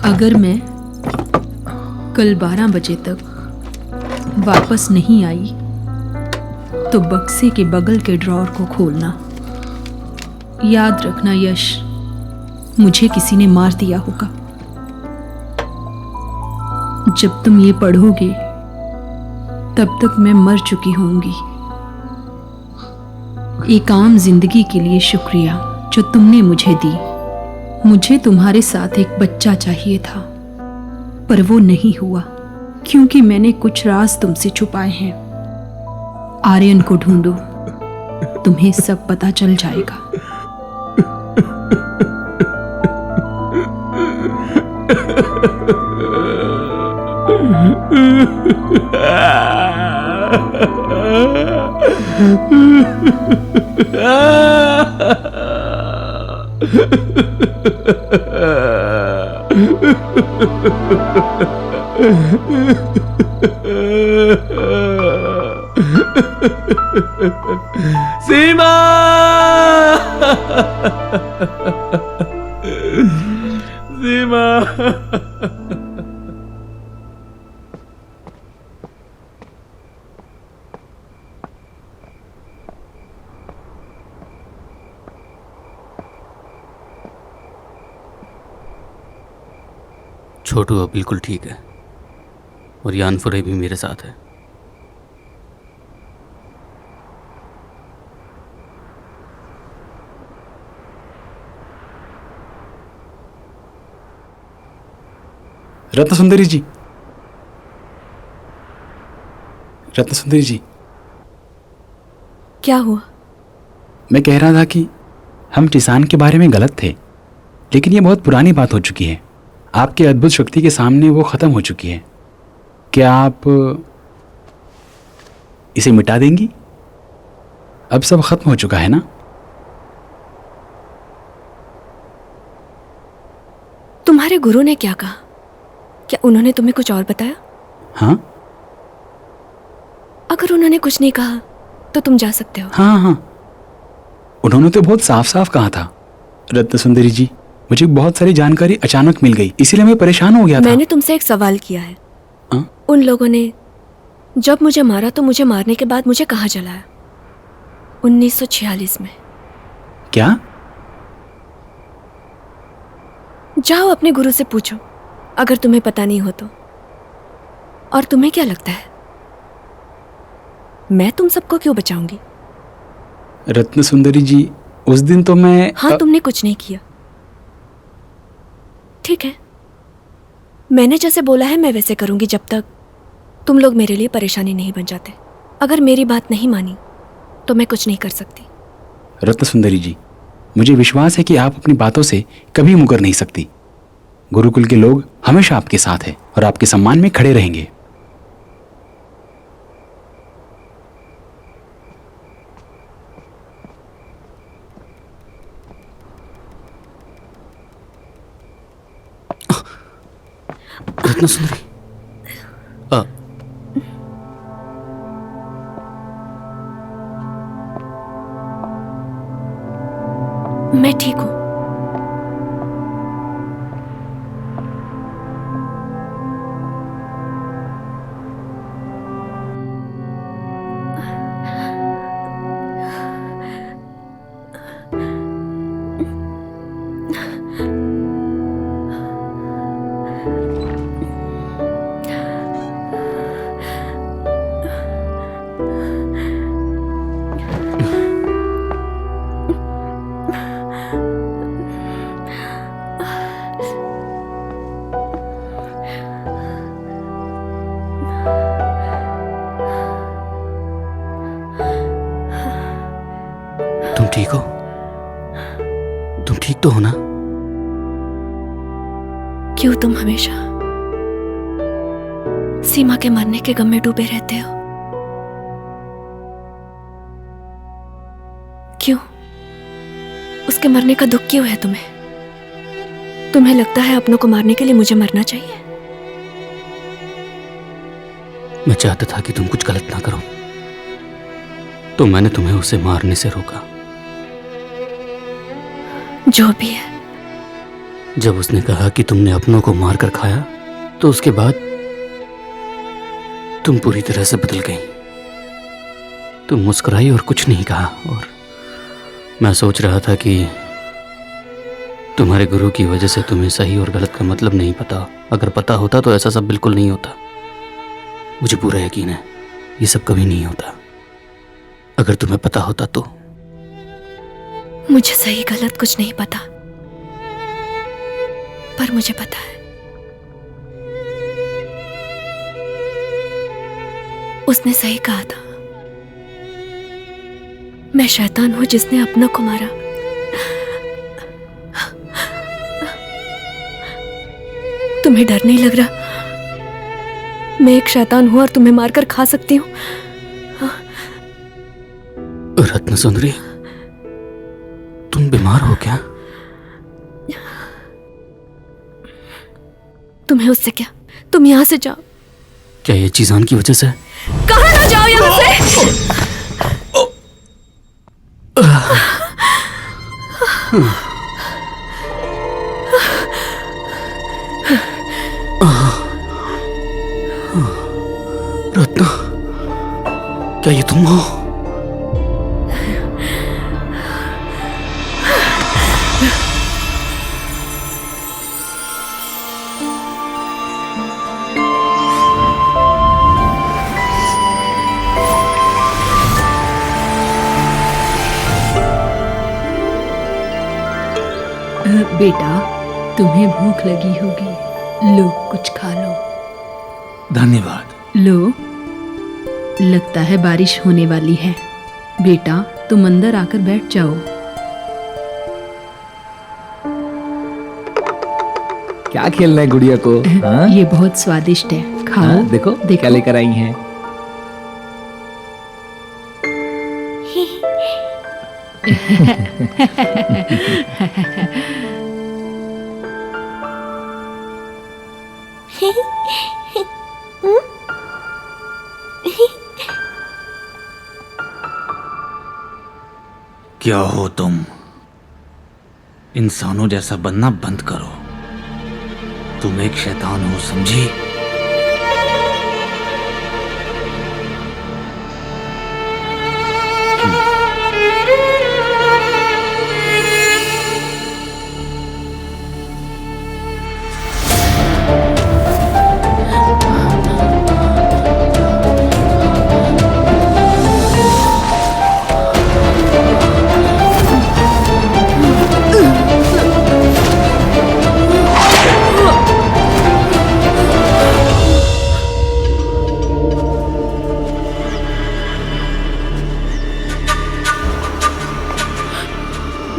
अगर मैं कल 12 बजे तक वापस नहीं आई तो बक्से के बगल के ड्रॉर को खोलना। याद रखना यश, मुझे किसी ने मार दिया होगा। जब तुम ये पढ़ोगे तब तक मैं मर चुकी होंगी। एक आम जिंदगी के लिए शुक्रिया जो तुमने मुझे दी। मुझे तुम्हारे साथ एक बच्चा चाहिए था, पर वो नहीं हुआ क्योंकि मैंने कुछ राज तुमसे छुपाए हैं। आर्यन को ढूंढो, तुम्हें सब पता चल जाएगा। सीमा! सीमा! छोटू अब बिल्कुल ठीक है और यानफुरे भी मेरे साथ है। रत्न सुंदरी जी, रत्न सुंदरी जी, क्या हुआ? मैं कह रहा था कि हम किसान के बारे में गलत थे, लेकिन ये बहुत पुरानी बात हो चुकी है। आपकी अद्भुत शक्ति के सामने वो खत्म हो चुकी है। क्या आप इसे मिटा देंगी? अब सब खत्म हो चुका है ना? तुम्हारे गुरु ने क्या कहा? क्या उन्होंने तुम्हें कुछ और बताया? हाँ अगर उन्होंने कुछ नहीं कहा तो तुम जा सकते हो। हाँ हाँ, उन्होंने तो बहुत साफ साफ कहा था। रत्न सुंदरी जी, मुझे बहुत सारी जानकारी अचानक मिल गई, इसीलिए मैं परेशान हो गया था। मैंने तुमसे एक सवाल किया है। उन लोगों ने जब मुझे मारा तो मुझे मारने के बाद मुझे कहाँ जलाया? 1946 में। क्या? जाओ अपने गुरु से पूछो अगर तुम्हें पता नहीं हो तो। और तुम्हें क्या लगता है मैं तुम सबको क्यों बचाऊंगी? रत्न सुंदरी जी, उस दिन तो मैं हाँ, तुमने कुछ नहीं किया। ठीक है, मैंने जैसे बोला है मैं वैसे करूंगी जब तक तुम लोग मेरे लिए परेशानी नहीं बन जाते। अगर मेरी बात नहीं मानी तो मैं कुछ नहीं कर सकती। रत्न सुंदरी जी, मुझे विश्वास है कि आप अपनी बातों से कभी मुकर नहीं सकती। गुरुकुल के लोग हमेशा आपके साथ हैं और आपके सम्मान में खड़े रहेंगे। रत्न सुंदरी, मैं ठीक हूं। तुम ठीक हो? तुम ठीक तो हो ना? क्यों तुम हमेशा सीमा के मरने के गम में डूबे रहते हो? क्यों? उसके मरने का दुख क्यों है तुम्हें? तुम्हें लगता है अपनों को मारने के लिए मुझे मरना चाहिए? मैं चाहता था कि तुम कुछ गलत ना करो, तो मैंने तुम्हें उसे मारने से रोका। जो भी है, जब उसने कहा कि तुमने अपनों को मार कर खाया, तो उसके बाद तुम पूरी तरह से बदल गई। तुम मुस्कुराई और कुछ नहीं कहा, और मैं सोच रहा था कि तुम्हारे गुरु की वजह से तुम्हें सही और गलत का मतलब नहीं पता। अगर पता होता तो ऐसा सब बिल्कुल नहीं होता। मुझे पूरा यकीन है ये सब कभी नहीं होता। अगर तुम्हें पता होता तो। मुझे सही गलत कुछ नहीं पता, पर मुझे पता है उसने सही कहा था। मैं शैतान हूं जिसने अपनों को मारा। तुम्हें डर नहीं लग रहा? मैं एक शैतान हूं और तुम्हें मारकर खा सकती हूं। रत्न सुंदरी, तुम बीमार हो क्या? तुम्हें उससे क्या? तुम यहां से जाओ। क्या ये चीजान की वजह से? कहाँ ना जाओ यहां से। रत्ना, क्या ये तुम हो? बेटा, तुम्हें भूख लगी होगी, लो कुछ खा लो। धन्यवाद। लो, लगता है बारिश होने वाली है। बेटा, तुम अंदर आकर बैठ जाओ। क्या खेलना है गुड़िया को? हाँ? ये बहुत स्वादिष्ट है, खाओ। हाँ, देखो क्या लेकर आई हैं। क्या हो तुम? इंसानों जैसा बनना बंद करो। तुम एक शैतान हो, समझी?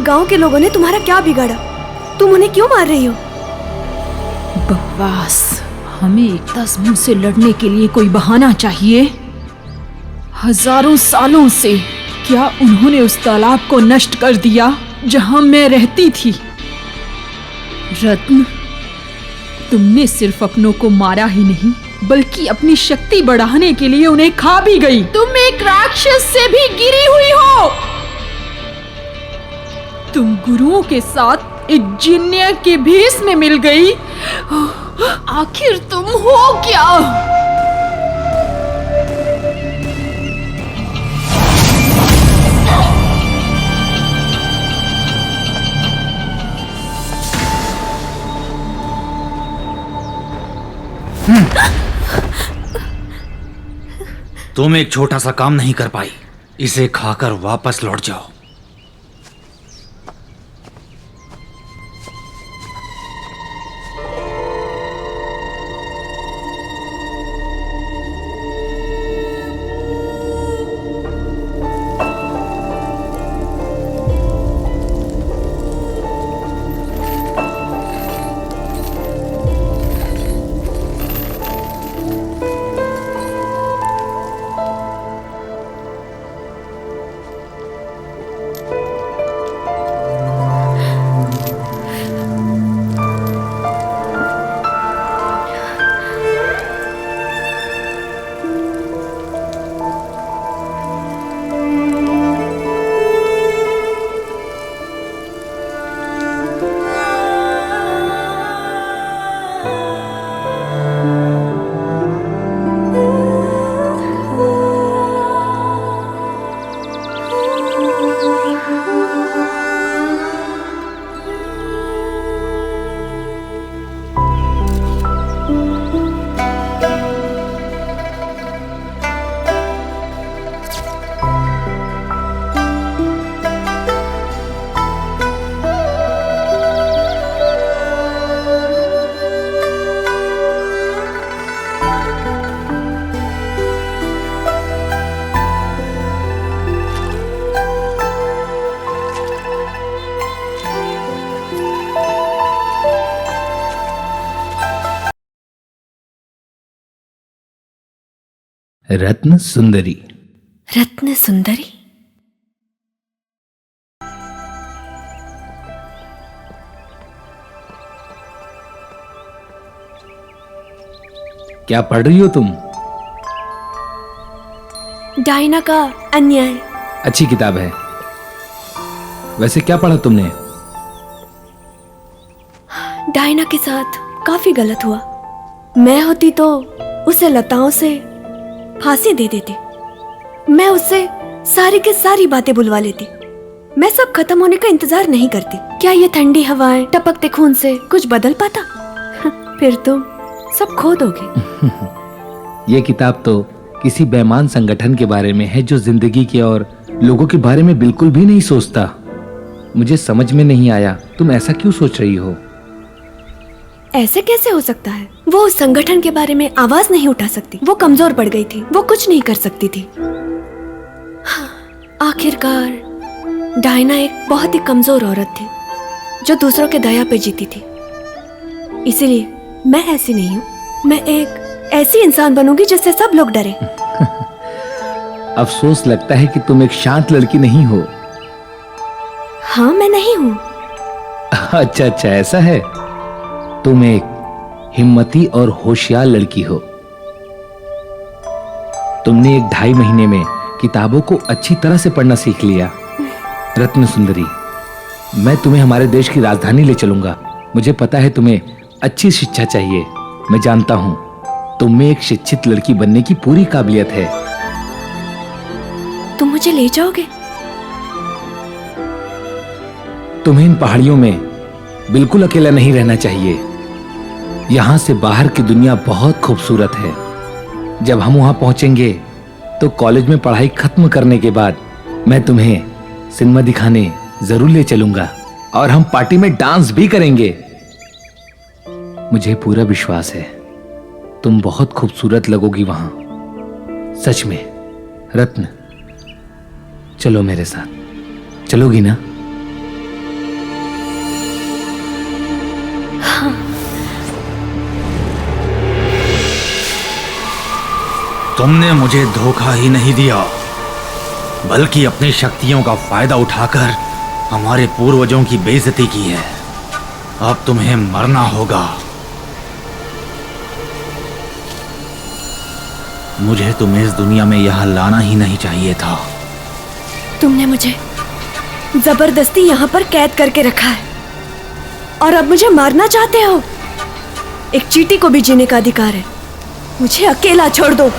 गांव के लोगों ने तुम्हारा क्या बिगाड़ा? तुम उन्हें क्यों मार रही हो? बकवास। हमें एकता समूह से लड़ने के लिए कोई बहाना चाहिए। हजारों सालों से क्या उन्होंने उस तालाब को नष्ट कर दिया जहां मैं रहती थी? रत्न, तुमने सिर्फ अपनों को मारा ही नहीं, बल्कि अपनी शक्ति बढ़ाने के लिए उन्हें खा भी गई। तुम एक राक्षस से भी गिरी हुई हो। तुम गुरुओं के साथ एक जिन्या के भेष में मिल गई। आखिर तुम हो क्या? तुम एक छोटा सा काम नहीं कर पाई। इसे खाकर वापस लौट जाओ। रत्न सुंदरी। रत्न सुंदरी? क्या पढ़ रही हो तुम? डायना का अन्याय। अच्छी किताब है। वैसे क्या पढ़ा तुमने? डायना के साथ काफी गलत हुआ। मैं होती तो उसे लताओं से फांसी दे देती। मैं उससे सारी की सारी बातें बुलवा लेती। मैं सब खत्म होने का इंतजार नहीं करती। क्या ये ठंडी हवाएं टपकते खून से कुछ बदल पाता? फिर तुम सब खो दोगे। ये किताब तो किसी बेईमान संगठन के बारे में है जो जिंदगी के और लोगों के बारे में बिल्कुल भी नहीं सोचता। मुझे समझ में नहीं आया तुम ऐसा क्यों सोच रही हो। ऐसे कैसे हो सकता है? वो उस संगठन के बारे में आवाज नहीं उठा सकती। वो कमजोर पड़ गई थी। वो कुछ नहीं कर सकती थी। आखिरकार डायना एक बहुत ही कमजोर औरत थी जो दूसरों के दया पे जीती थी। इसीलिए मैं ऐसी नहीं हूँ। मैं एक ऐसी इंसान बनूंगी जिससे सब लोग डरे। अफसोस लगता है कि तुम एक शांत लड़की नहीं हो। हाँ, मैं नहीं हूँ। अच्छा अच्छा, ऐसा है। तुम एक हिम्मती और होशियार लड़की हो। तुमने 1-2.5 महीने में किताबों को अच्छी तरह से पढ़ना सीख लिया। रत्न सुंदरी, मैं तुम्हें हमारे देश की राजधानी ले चलूंगा। मुझे पता है तुम्हें अच्छी शिक्षा चाहिए। मैं जानता हूं तुम में एक शिक्षित लड़की बनने की पूरी काबिलियत है। तुम मुझे ले जाओगे? तुम्हें इन पहाड़ियों में बिल्कुल अकेला नहीं रहना चाहिए। यहां से बाहर की दुनिया बहुत खूबसूरत है। जब हम वहां पहुंचेंगे तो कॉलेज में पढ़ाई खत्म करने के बाद मैं तुम्हें सिनेमा दिखाने जरूर ले चलूंगा और हम पार्टी में डांस भी करेंगे। मुझे पूरा विश्वास है तुम बहुत खूबसूरत लगोगी वहां। सच में। रत्न, चलो मेरे साथ। चलोगी ना? तुमने मुझे धोखा ही नहीं दिया, बल्कि अपनी शक्तियों का फायदा उठाकर हमारे पूर्वजों की बेइज्जती की है। अब तुम्हें मरना होगा। मुझे तुम्हें इस दुनिया में यहां लाना ही नहीं चाहिए था। तुमने मुझे जबरदस्ती यहाँ पर कैद करके रखा है और अब मुझे मारना चाहते हो? एक चींटी को भी जीने का अधिकार है। मुझे अकेला छोड़ दो।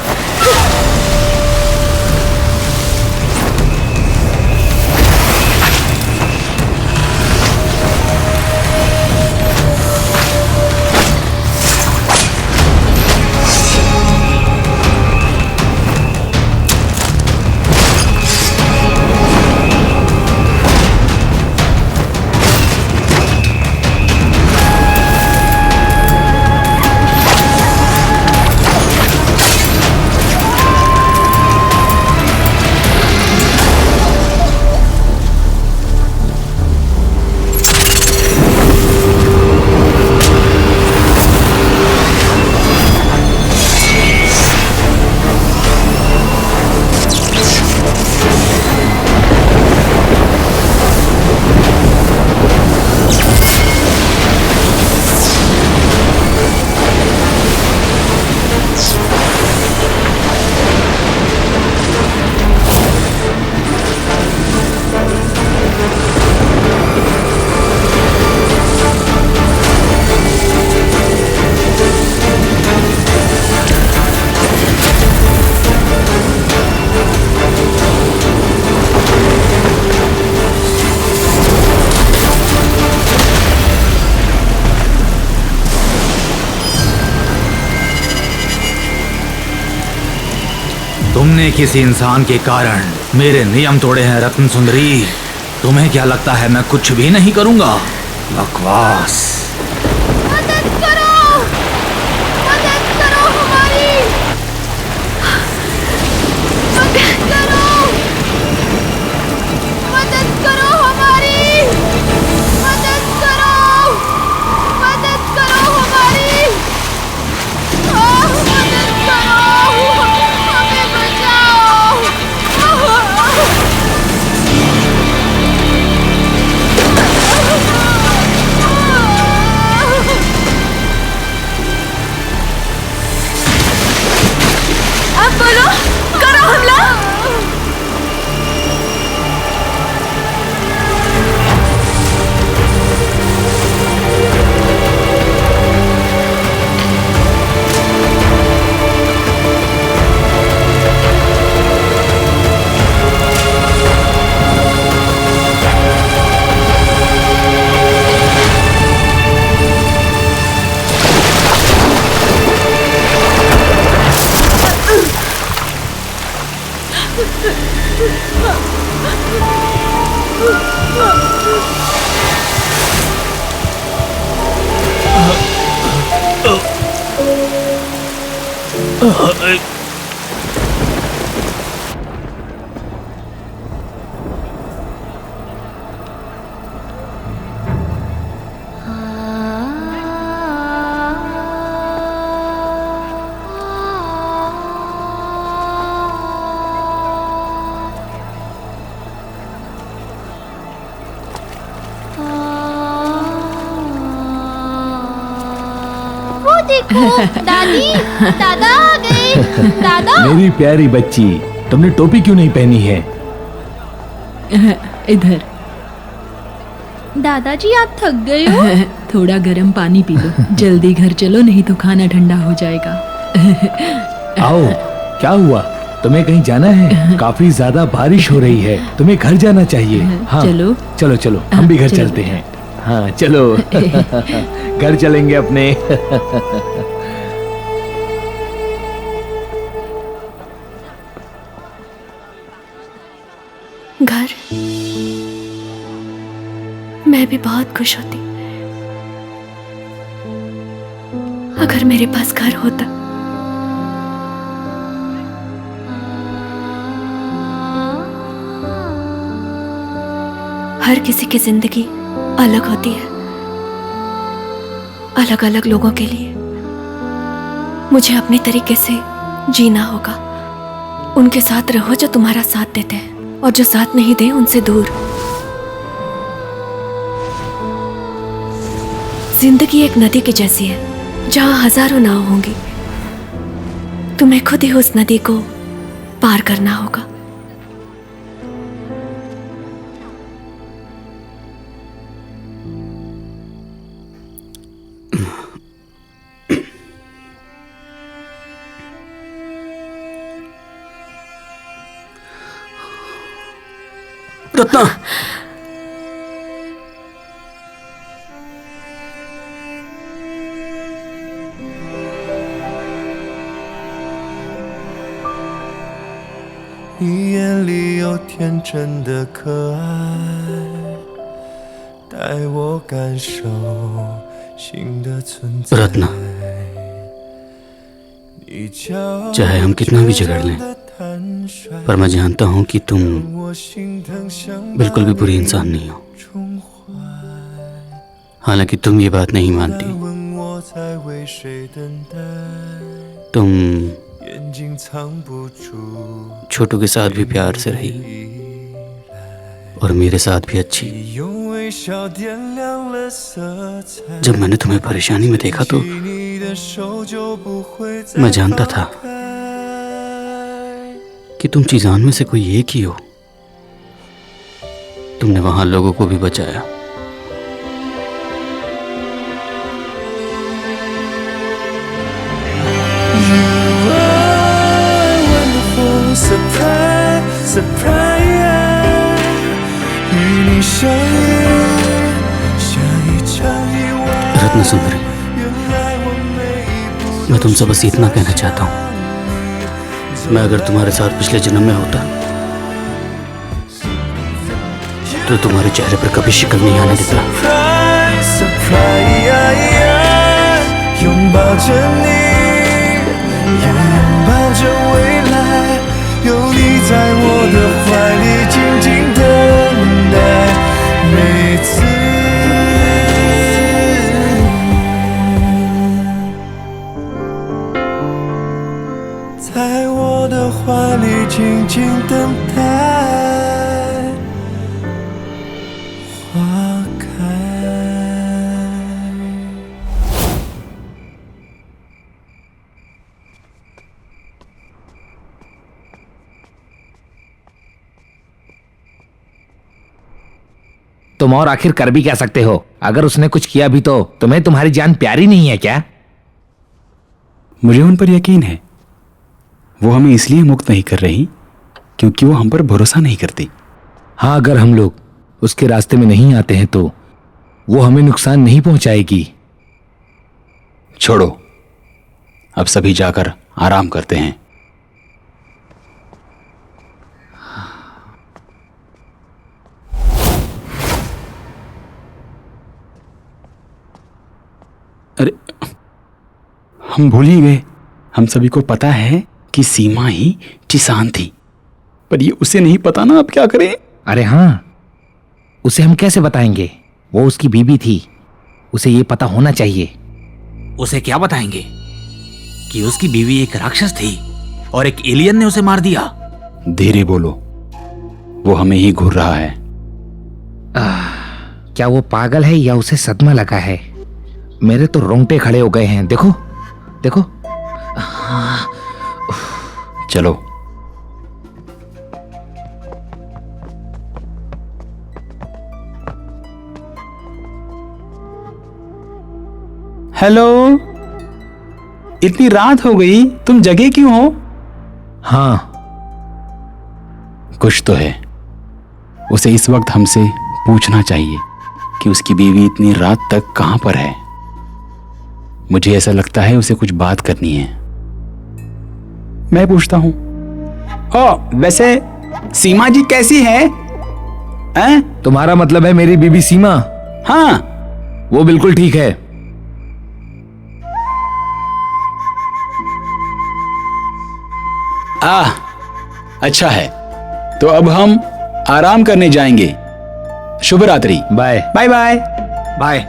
तुमने किसी इंसान के कारण मेरे नियम तोड़े हैं रत्न सुंदरी। तुम्हें क्या लगता है मैं कुछ भी नहीं करूंगा? बकवास। मदद करो! मदद करो हमारी! मदद करो! मदद करो हमारी! मदद करो! मदद करो हमारी! मदद करो! हमें वो देखो, दादी, दादा आ गए। दादा, मेरी प्यारी बच्ची, तुमने टोपी क्यों नहीं पहनी है? इधर। दादाजी आप थक गए हो? थोड़ा गर्म पानी पी लो, जल्दी घर चलो नहीं तो खाना ठंडा हो जाएगा। आओ, क्या हुआ? तुम्हें कहीं जाना है? काफी ज्यादा बारिश हो रही है, तुम्हें घर जाना चाहिए। हाँ, चलो। चलो चलो, हम भी घर चलो। चलते हैं। हाँ चलो, घर चलेंगे अपने। घर, मैं भी बहुत खुश होती अगर मेरे पास घर होता। हर किसी की जिंदगी अलग होती है, अलग अलग लोगों के लिए। मुझे अपने तरीके से जीना होगा। उनके साथ रहो जो तुम्हारा साथ देते हैं, और जो साथ नहीं दे उनसे दूर। जिंदगी एक नदी की जैसी है जहां हजारों नाव होंगी। तुम्हें खुद ही उस नदी को पार करना होगा। रत्ना,你眼里有天真的可爱，带我感受新的存在。 रत्ना, 你骄 चाहे हम कितना भी झगड़ लें, 的坦率 पर मैं जानता हूं कि तुम 我心疼像 बिल्कुल भी बुरी इंसान नहीं हो। 宠坏， हालांकि तुम ये बात नहीं मानती। 问我在为谁等待， तुम 眼睛藏不住 छोटू के साथ भी प्यार से रही, 依赖。 और मेरे साथ भी अच्छी। 用微笑点亮了色彩。 जब मैंने तुम्हें परेशानी में देखा तो 你的手就不会再 मैं जानता था 放开 कि तुम चीजान में से कोई एक ही हो। तुमने वहां लोगों को भी बचाया। Wonderful surprise, surprise，与你相遇，像一场意外。 रत्न सुंदरी, 原来我每一步 मैं तुमसे बस इतना कहना चाहता हूँ, मैं अगर तुम्हारे साथ पिछले जन्म में होता तो तुम्हारे चेहरे पर कभी शिकन नहीं आने देता। surprise, surprise，拥抱着你，也拥抱着未来，有你在我的怀里静静等待，每次。 在我的怀里静静等待花开。 तुम और आखिर कर भी क्या सकते हो? अगर उसने कुछ किया भी तो तुम्हें तुम्हारी जान प्यारी नहीं है क्या? मुझे उन पर यकीन है। वो हमें इसलिए मुक्त नहीं कर रही क्योंकि वो हम पर भरोसा नहीं करती। हाँ, अगर हम लोग उसके रास्ते में नहीं आते हैं तो वो हमें नुकसान नहीं पहुंचाएगी। छोड़ो, अब सभी जाकर आराम करते हैं। हम भूल ही गए। हम सभी को पता है कि सीमा ही टिसान थी, पर ये उसे नहीं पता ना, अब क्या करें? अरे हाँ, उसे हम कैसे बताएंगे? वो उसकी बीवी थी, उसे ये पता होना चाहिए। उसे क्या बताएंगे कि उसकी बीवी एक राक्षस थी और एक एलियन ने उसे मार दिया? धीरे बोलो, वो हमें ही घूर रहा है। क्या वो पागल है या उसे सदमा लगा है? मेरे तो रोंगटे खड़े हो गए हैं। देखो देखो। चलो। हेलो, इतनी रात हो गई, तुम जगे क्यों हो? हाँ, कुछ तो है। उसे इस वक्त हमसे पूछना चाहिए कि उसकी बीवी इतनी रात तक कहां पर है। मुझे ऐसा लगता है उसे कुछ बात करनी है। मैं पूछता हूं। ओ, वैसे सीमा जी कैसी है? हैं? तुम्हारा मतलब है मेरी बीबी सीमा? हाँ, वो बिल्कुल ठीक है। अच्छा है। तो अब हम आराम करने जाएंगे। शुभ रात्रि। Bye bye bye. Bye.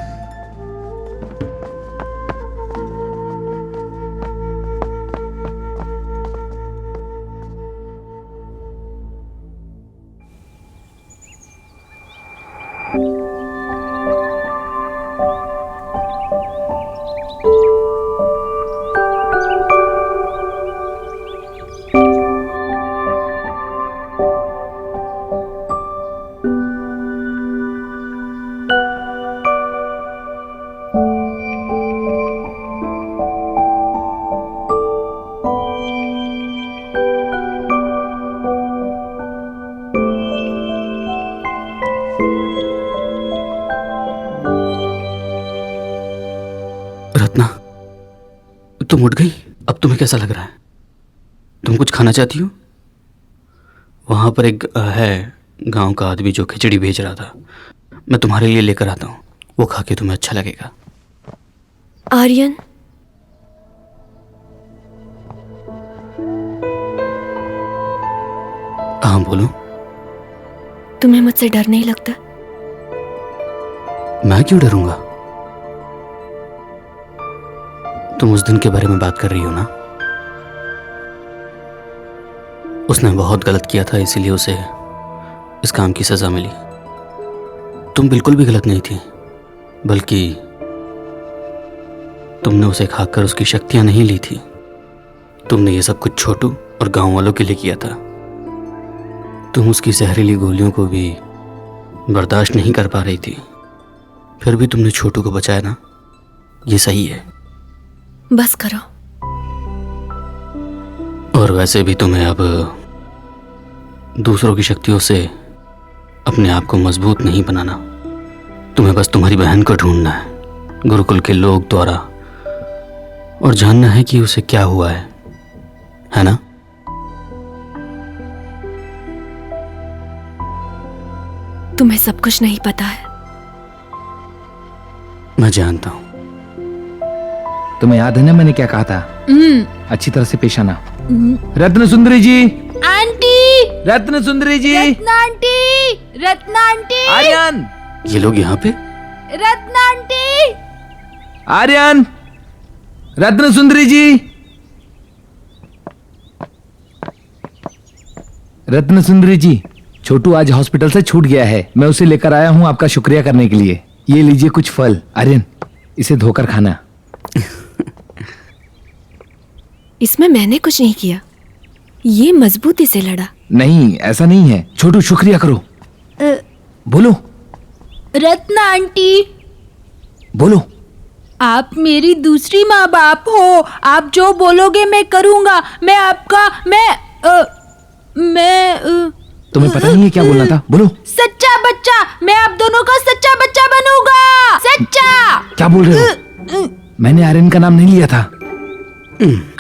Ratna, तुम उठ गई? अब तुम्हें कैसा लग रहा है? तुम कुछ खाना चाहती हो? वहां पर एक है गांव का आदमी जो खिचड़ी भेज रहा था, मैं तुम्हारे लिए लेकर आता हूँ। वो खा के तुम्हें अच्छा लगेगा। आर्यन, हाँ बोलो। तुम्हें मुझसे डर नहीं लगता? मैं क्यों डरूंगा? तुम उस दिन के बारे में बात कर रही हो ना? उसने बहुत गलत किया था, इसीलिए उसे इस काम की सजा मिली। तुम बिल्कुल भी गलत नहीं थी, बल्कि तुमने उसे खाकर उसकी शक्तियां नहीं ली थी। तुमने ये सब कुछ छोटू और गांव वालों के लिए किया था। तुम उसकी जहरीली गोलियों को भी बर्दाश्त नहीं कर पा रही थी, फिर भी तुमने छोटू को बचाया ना। ये सही है। बस करो। और वैसे भी तुम्हें अब दूसरों की शक्तियों से अपने आप को मजबूत नहीं बनाना। तुम्हें बस तुम्हारी बहन को ढूंढना है गुरुकुल के लोग द्वारा, और जानना है कि उसे क्या हुआ है ना? तुम्हें सब कुछ नहीं पता है। मैं जानता हूं। तुम्हें याद है ना मैंने क्या कहा था? अच्छी तरह से पेश आना। रत्न सुंदरी जी, आंटी, रत्न सुंदरी जी, रत्ना आंटी, रत्ना आंटी, आर्यन, ये लोग यहाँ पे? रत्ना आंटी। आर्यन, रत्न सुंदरी जी, रत्न सुंदरी जी, छोटू आज हॉस्पिटल से छूट गया है। मैं उसे लेकर आया हूँ आपका शुक्रिया करने के लिए। ये लीजिए कुछ फल। आर्यन, इसे धोकर खाना। इसमें मैंने कुछ नहीं किया, ये मजबूती से लड़ा। नहीं, ऐसा नहीं है। छोटू, शुक्रिया करो। बोलो रत्ना आंटी, बोलो। आप मेरी दूसरी माँ बाप हो। आप जो बोलोगे मैं करूँगा। मैं आपका तुम्हें पता नहीं है क्या बोलना था? बोलो। सच्चा बच्चा, मैं आप दोनों का सच्चा बच्चा बनूंगा। सच्चा। क्या बोल रहे हो? मैंने आर्यन का नाम नहीं लिया था।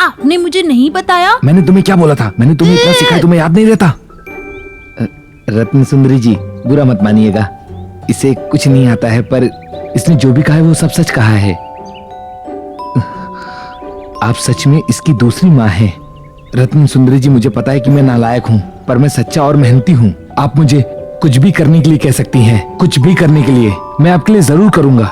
आपने मुझे नहीं बताया। मैंने तुम्हें क्या बोला था? मैंने तुम्हें इतना सिखाया, तुम्हें याद नहीं रहता? रत्न सुंदरी जी, बुरा मत मानिएगा, इसे कुछ नहीं आता है, पर इसने जो भी कहा है वो सब सच कहा है। आप सच में इसकी दूसरी माँ हैं। रत्न सुंदरी जी, मुझे पता है कि मैं नालायक हूँ, पर मैं सच्चा और मेहनती हूँ। आप मुझे कुछ भी करने के लिए कह सकती हैं, कुछ भी करने के लिए मैं आपके लिए जरूर करूंगा।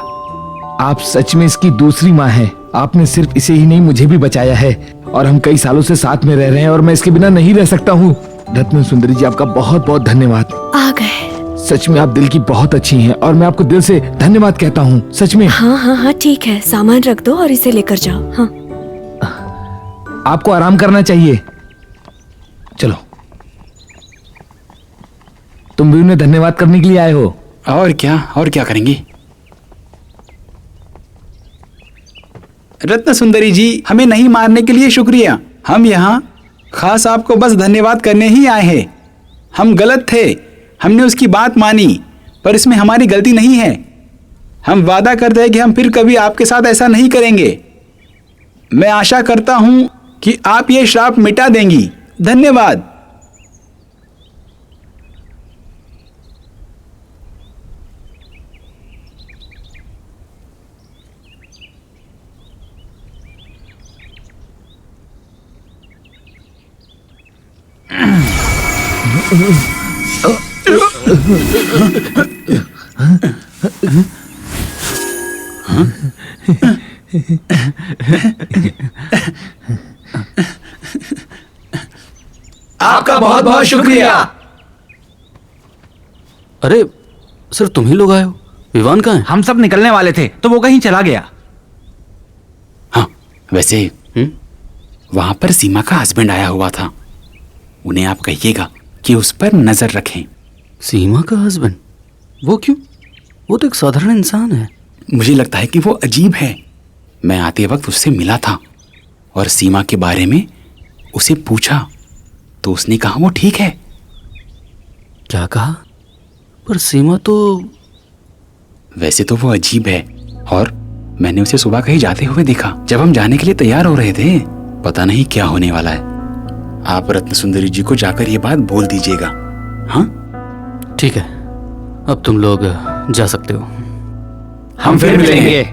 आप सच में इसकी दूसरी माँ हैं। आपने सिर्फ इसे ही नहीं, मुझे भी बचाया है, और हम कई सालों से साथ में रह रहे हैं, और मैं इसके बिना नहीं रह सकता हूँ। रत्न सुंदरी जी, आपका बहुत बहुत धन्यवाद। आ गए। सच में आप दिल की बहुत अच्छी हैं, और मैं आपको दिल से धन्यवाद कहता हूँ, सच में। हाँ हाँ हाँ, ठीक है, सामान रख दो और इसे लेकर जाओ। हाँ, आपको आराम करना चाहिए। चलो, तुम भी उन्हें धन्यवाद करने के लिए आए हो। और क्या करेंगे? रत्न सुंदरी जी, हमें नहीं मारने के लिए शुक्रिया। हम यहाँ खास आपको बस धन्यवाद करने ही आए हैं। हम गलत थे, हमने उसकी बात मानी, पर इसमें हमारी गलती नहीं है। हम वादा करते हैं कि हम फिर कभी आपके साथ ऐसा नहीं करेंगे। मैं आशा करता हूँ कि आप ये श्राप मिटा देंगी। धन्यवाद। आपका बहुत बहुत शुक्रिया। अरे सिर्फ तुम ही लोग आए हो? विवान कहाँ है? हम सब निकलने वाले थे तो वो कहीं चला गया। हाँ, वैसे वहां पर सीमा का हस्बैंड आया हुआ था। उन्हें आप कहिएगा कि उस पर नजर रखें। सीमा का हस्बैंड? वो क्यों? वो तो एक साधारण इंसान है। मुझे लगता है कि वो अजीब है। मैं आते वक्त उससे मिला था और सीमा के बारे में उसे पूछा तो उसने कहा वो ठीक है। क्या कहा? पर सीमा तो... वैसे तो वो अजीब है, और मैंने उसे सुबह कहीं जाते हुए देखा जब हम जाने के लिए तैयार हो रहे थे। पता नहीं क्या होने वाला है। आप रत्न सुंदरी जी को जाकर ये बात बोल दीजिएगा। हाँ ठीक है, अब तुम लोग जा सकते हो। हम फिर मिलेंगे।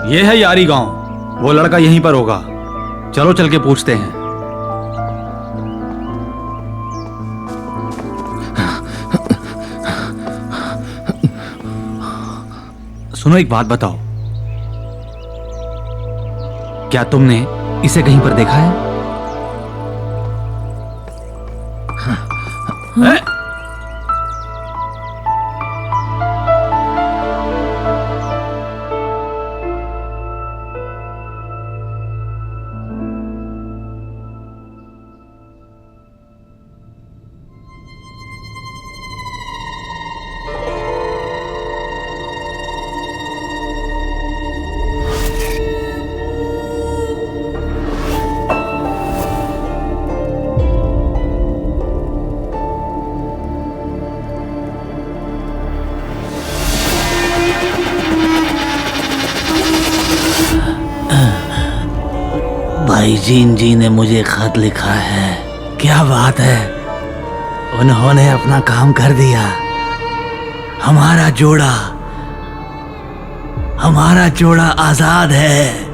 ये है यारी गांव। वो लड़का यहीं पर होगा। चलो चल के पूछते हैं। सुनो, एक बात बताओ, क्या तुमने इसे कहीं पर देखा है? हैं? भाई जीन जी ने मुझे खत लिखा है। क्या बात है, उन्होंने अपना काम कर दिया। हमारा जोड़ा आजाद है।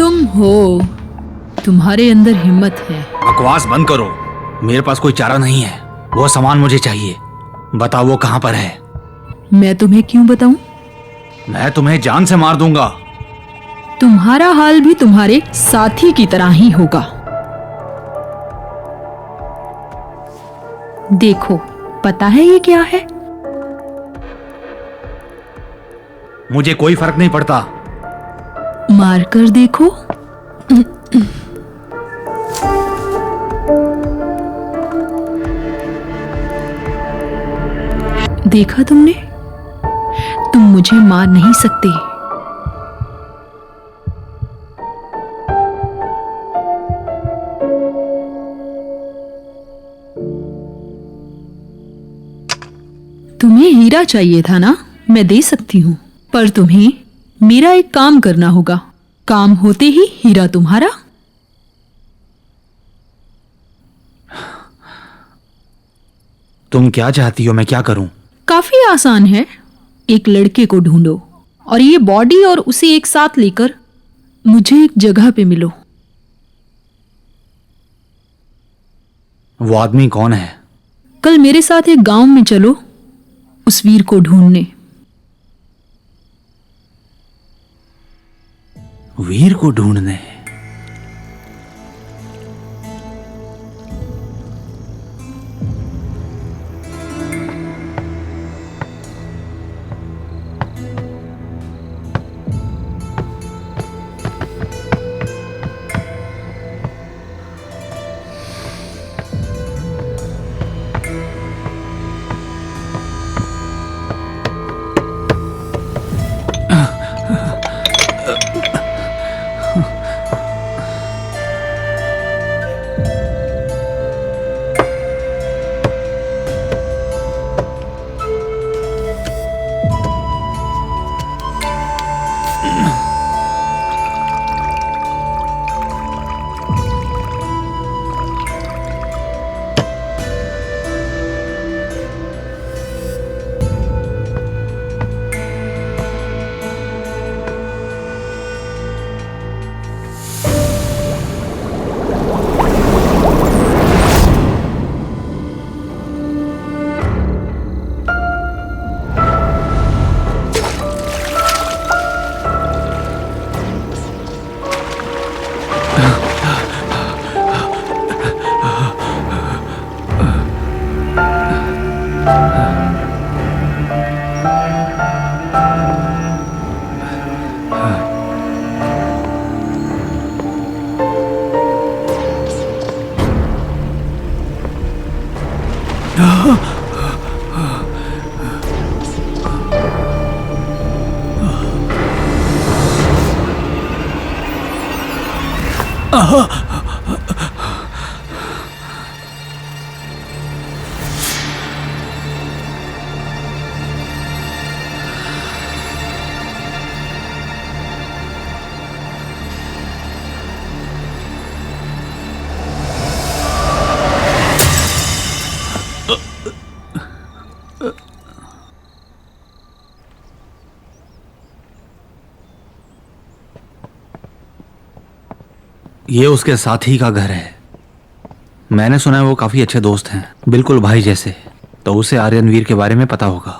तुम हो, तुम्हारे अंदर हिम्मत है। बकवास बंद करो। मेरे पास कोई चारा नहीं है। वो सामान मुझे चाहिए। बताओ वो कहां पर है। मैं तुम्हें क्यों बताऊं? मैं तुम्हें जान से मार दूंगा। तुम्हारा हाल भी तुम्हारे साथी की तरह ही होगा। देखो, पता है ये क्या है? मुझे कोई फर्क नहीं पड़ता। मार कर देखो। देखा तुमने? तुम मुझे मार नहीं सकते। तुम्हें हीरा चाहिए था ना? मैं दे सकती हूं, पर तुम्हें मेरा एक काम करना होगा। काम होते ही हीरा तुम्हारा। तुम क्या चाहती हो? मैं क्या करूं? काफी आसान है। एक लड़के को ढूंढो और ये बॉडी और उसे एक साथ लेकर मुझे एक जगह पे मिलो। वो आदमी कौन है? कल मेरे साथ एक गांव में चलो उस वीर को ढूंढने। वीर को ढूंढने? ये उसके साथी का घर है। मैंने सुना है वो काफी अच्छे दोस्त हैं, बिल्कुल भाई जैसे। तो उसे आर्यनवीर के बारे में पता होगा।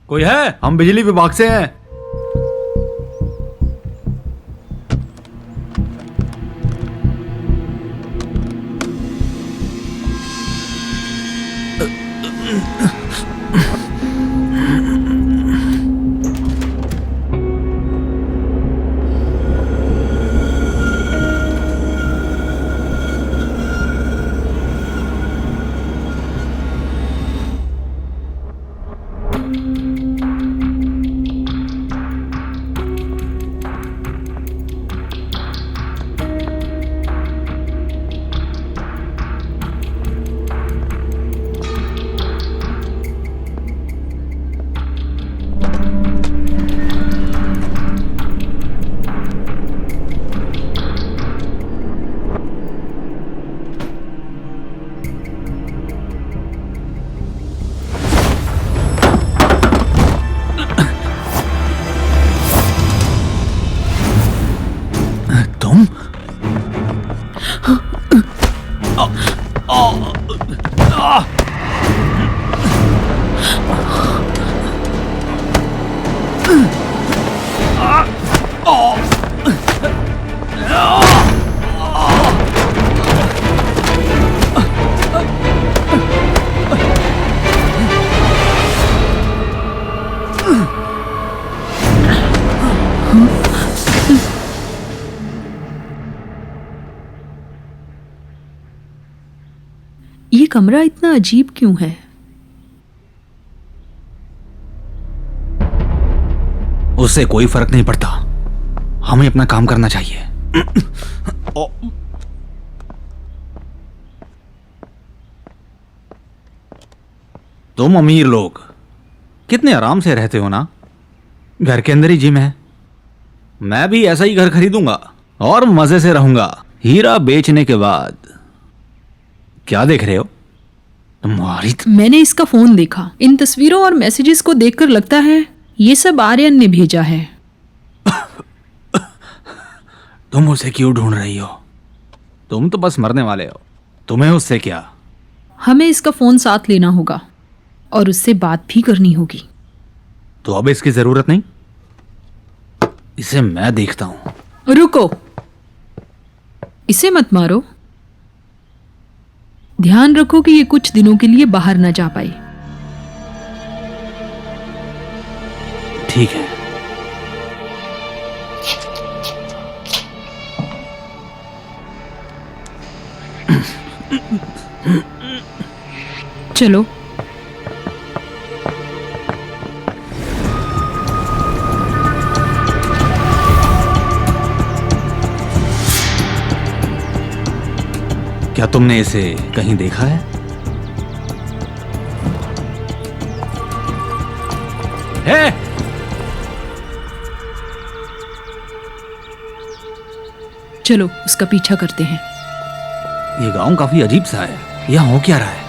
कोई है? हम बिजली विभाग से हैं। ये कमरा इतना अजीब क्यों है? उससे कोई फर्क नहीं पड़ता, हमें अपना काम करना चाहिए। तुम अमीर लोग कितने आराम से रहते हो ना, घर के अंदर ही जिम है। मैं भी ऐसा ही घर खरीदूंगा और मजे से रहूंगा। हीरा बेचने के बाद क्या देख रहे हो तुम्हारी मैंने इसका फोन देखा। इन तस्वीरों और मैसेजेस को देखकर लगता है ये सब आर्यन ने भेजा है। तुम उसे क्यों ढूंढ रही हो? तुम तो बस मरने वाले हो, तुम्हें उससे क्या? हमें इसका फोन साथ लेना होगा और उससे बात भी करनी होगी। तो अब इसकी जरूरत नहीं, इसे मैं देखता हूं। रुको, इसे मत मारो। ध्यान रखो कि ये कुछ दिनों के लिए बाहर न जा पाए। ठीक है। चलो। क्या तुमने इसे कहीं देखा है? है? चलो उसका पीछा करते हैं। ये गांव काफी अजीब सा है, यहाँ हो क्या रहा है?